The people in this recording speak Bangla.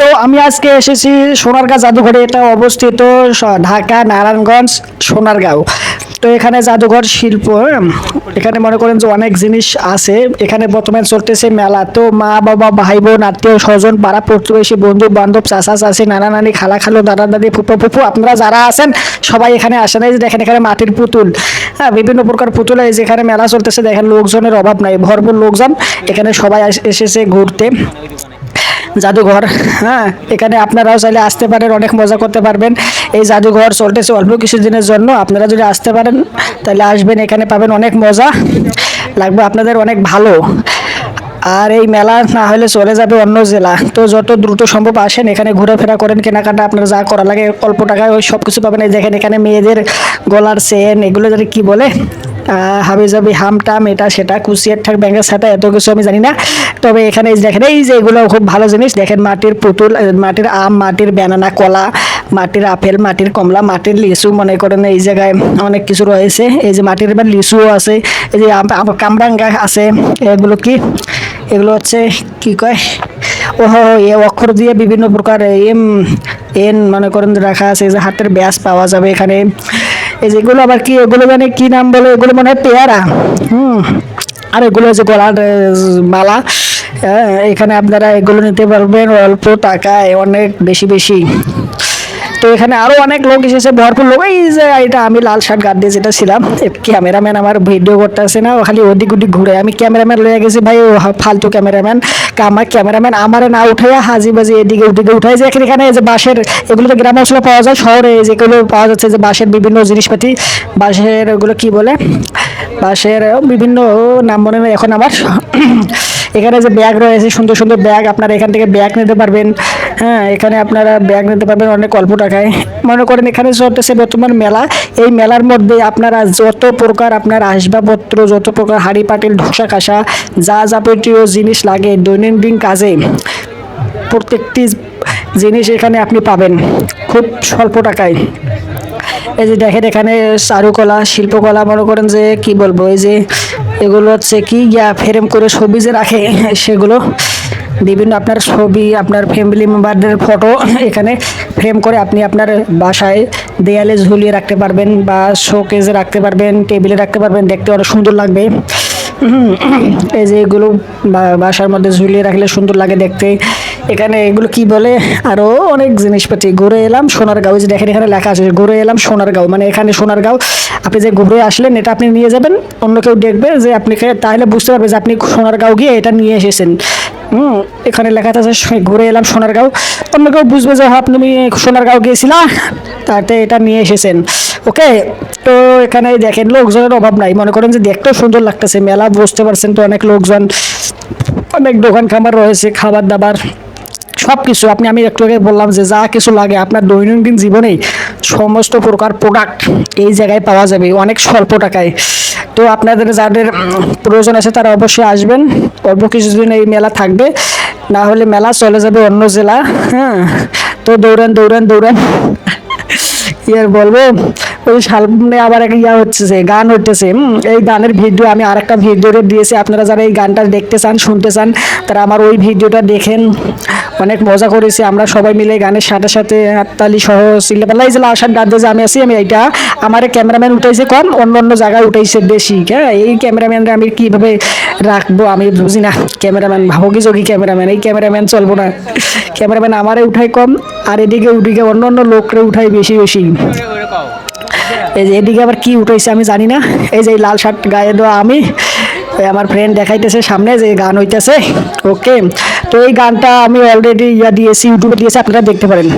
তো আমি আজকে এসেছি সোনারগাঁ জাদুঘরে। এটা অবস্থিত ঢাকা নারায়ণগঞ্জ সোনারগাঁও। তো এখানে জাদুঘর শিল্প, এখানে মনে করেন যে অনেক জিনিস আছে। এখানে বর্তমানে চলতেছে মেলা। তো মা বাবা ভাই বোন আত্মীয় স্বজন পাড়া প্রতিবেশী বন্ধু বান্ধব চাচা চাচি নানা নানি খালা খালু দাদা দাদি ফুপা ফুপু আপনারা যারা আছেন সবাই এখানে আসেন। এই যে দেখেন এখানে মাটির পুতুল, হ্যাঁ বিভিন্ন প্রকার পুতুল। এই যেখানে মেলা চলতেছে দেখেন, লোকজনের অভাব নাই, ভরপুর লোকজন। এখানে সবাই এসেছে ঘুরতে জাদুঘর। হ্যাঁ, এখানে আপনারাও চাইলে আসতে পারেন, অনেক মজা করতে পারবেন। এই জাদুঘর চলতেছে অল্প কিছু দিনের জন্য। আপনারা যদি আসতে পারেন তাহলে আসবেন, এখানে পাবেন অনেক মজা লাগবে আপনাদের, অনেক ভালো। আর এই মেলা না হলে চলে যাবে অন্য জেলা। তো যত দ্রুত সম্ভব আসেন, এখানে ঘোরাফেরা করেন, কেনাকাটা আপনার যা করা লাগে অল্প টাকায় ওই সব কিছু পাবেন। এই দেখেন এখানে মেয়েদের গলার চেন, এগুলো যদি কি বলে হাবি জাবি হামটাম এটা সেটা কুচিয়ার ঠাক ব্যাঙ্গের সাথে এত কিছু আমি জানি না। তবে এখানে দেখেন এই যে এগুলো খুব ভালো জিনিস। দেখেন মাটির পুতুল, মাটির আম, মাটির ব্যানানা, কলা, মাটির আপেল, মাটির কমলা, মাটির লিচু, মনে করেন এই জায়গায় অনেক কিছু রয়েছে। এই যে মাটির এবার লিচুও আছে, এই যে কামরাঙ্গা আছে। এগুলো কি, এগুলো হচ্ছে কি কয়, ও এ অক্ষর দিয়ে বিভিন্ন প্রকার এন মনে করেন রাখা আছে। এই যে হাতের ব্যাস পাওয়া যাবে এখানে। এই যেগুলো আবার কি, এগুলো মানে কি নাম বলে, এগুলো মনে হয় পেয়ারা। আর এগুলো হচ্ছে গলার মালা। এখানে আপনারা এগুলো নিতে পারবেন অল্প টাকায়, অনেক বেশি বেশি। তো এখানে আরো অনেক লোক এসেছে, ভরপুর লোক। এই যে এটা আমি লাল শার্ট গাদ দিয়ে যেটা ছিলাম, ক্যামেরাম্যান আমার ভিডিও করতেছে না, খালি ওদিক ওদিক ঘুরে। আমি ক্যামেরাম্যান লয়ে গেছি ভাই, ও ফালতু ক্যামেরাম্যান। আমার ক্যামেরাম্যান আমার না উঠাইয়া হাজি বাজি এদিকে ওদিকে উঠাই। যে এখানে যে বাঁশের, এগুলো তো গ্রাম অঞ্চলে পাওয়া যায়, শহরে যেগুলো পাওয়া যাচ্ছে যে বাঁশের বিভিন্ন জিনিসপাতি, বাঁশের ওগুলো কি বলে, বাঁশের বিভিন্ন নাম মনে নেই এখন আমার। এখানে যে ব্যাগ রয়েছে, সুন্দর সুন্দর ব্যাগ, আপনারা এখান থেকে ব্যাগ নিতে পারবেন। হ্যাঁ, এখানে আপনারা ব্যাগ নিতে পারবেন অনেক অল্প টাকায়। মনে করেন এখানে চলতেছে বর্তমান মেলা। এই মেলার মধ্যে আপনারা যত প্রকার আপনার আসবাবপত্র, যত প্রকার হাঁড়ি পাতিল ঢোসা কাঁসা যা যাবতীয় জিনিস লাগে দৈনন্দিন কাজে, প্রত্যেকটি জিনিস এখানে আপনি পাবেন খুব স্বল্প টাকায়। এই যে দেখেন এখানে চারুকলা শিল্পকলা, মনে করেন যে কি বলবো, এই যে এগুলো হচ্ছে কি ফ্রেম করে ছবি যে রাখে সেগুলো, বিভিন্ন আপনার ছবি, আপনার ফ্যামিলি মেম্বারদের ফটো এখানে ফ্রেম করে আপনি আপনার বাসায় দেয়ালে ঝুলিয়ে রাখতে পারবেন, বা শোকেজে রাখতে পারবেন, টেবিলে রাখতে পারবেন, দেখতে অনেক সুন্দর লাগবে। এই যে এগুলো বাসার মধ্যে ঝুলিয়ে রাখলে সুন্দর লাগে দেখতে। এখানে এগুলো কি বলে, আরও অনেক জিনিসপাতি। ঘুরে এলাম সোনারগাঁও, যে দেখেন এখানে লেখা আছে ঘুরে এলাম সোনারগাঁও, মানে এখানে সোনারগাঁও আপনি যে ঘুরে আসলেন এটা আপনি নিয়ে যাবেন, অন্য কেউ দেখবে যে আপনি, তাহলে বুঝতে পারবে যে আপনি সোনারগাঁও গিয়ে এটা নিয়ে এসেছেন। এখানে লেখা আছে ঘুরে এলাম সোনারগাঁও, অন্য কেউ বুঝবে যে আপনি সোনারগাঁও গিয়েছিলাম তাতে এটা নিয়ে এসেছেন। ওকে, তো এখানে দেখেন লোকজনের অভাব নাই, মনে করেন যে দেখতেও সুন্দর লাগতেছে মেলা, বুঝতে পারছেন তো, অনেক লোকজন, অনেক দোকান খাবার রয়েছে, খাবার দাবার সব কিছু। আমি একটু আগে বললাম যে যা কিছু লাগে আপনার দৈনন্দিন জীবনেই সমস্ত প্রকার প্রোডাক্ট এই জায়গায় পাওয়া যাবে অনেক স্বল্প টাকায়। তো আপনাদের যাদের প্রয়োজন আছে তারা অবশ্যই আসবেন, অল্প কিছুদিন এই মেলা থাকবে, না হলে মেলা চলে যাবে অন্য জেলা। হ্যাঁ, তো দৌড়ান দৌড়ান দৌড়ান। কি আর বলবো, ওই সামনে আবার এক হচ্ছে, গান হইতেছে। এই গানের ভিডিও আমি আরেকটা ভিডিওতে দিয়েছি, আপনারা যারা এই গানটা দেখতে চান শুনতে চান তারা আমার ওই ভিডিওটা দেখেন। অনেক মজা করেছি আমরা সবাই মিলে, গানের সাথে সাথে হাততালি সহ চিল্লাপাল্লা। এই যে লাল শার্ট গাদ্দে যে আমি আছি, আমি এইটা আমার ক্যামেরাম্যান উঠাইছে কম, অন্য অন্য জায়গায় উঠাইছে বেশি। হ্যাঁ, এই ক্যামেরাম্যানরা আমি কিভাবে রাখবো আমি বুঝি না। ক্যামেরাম্যান ভাবকি যোগী ক্যামেরাম্যান, এই ক্যামেরাম্যান চলবো না। ক্যামেরাম্যান আমারে উঠাই কম, আর এদিকে ওদিকে অন্য অন্য লোকরে উঠাই বেশি বেশি। এই যে এদিকে আবার কি উঠাইছে আমি জানি না। এই যে লাল শার্ট গায়ে দেওয়া আমি, আমার ফ্রেন্ড দেখাইতেছে সামনে যে গান হইতেছে। ওকে, তো এই গানটা আমি অলরেডি দিয়েছি, ইউটিউবে দিয়েছি, আপনারা দেখতে পারেন।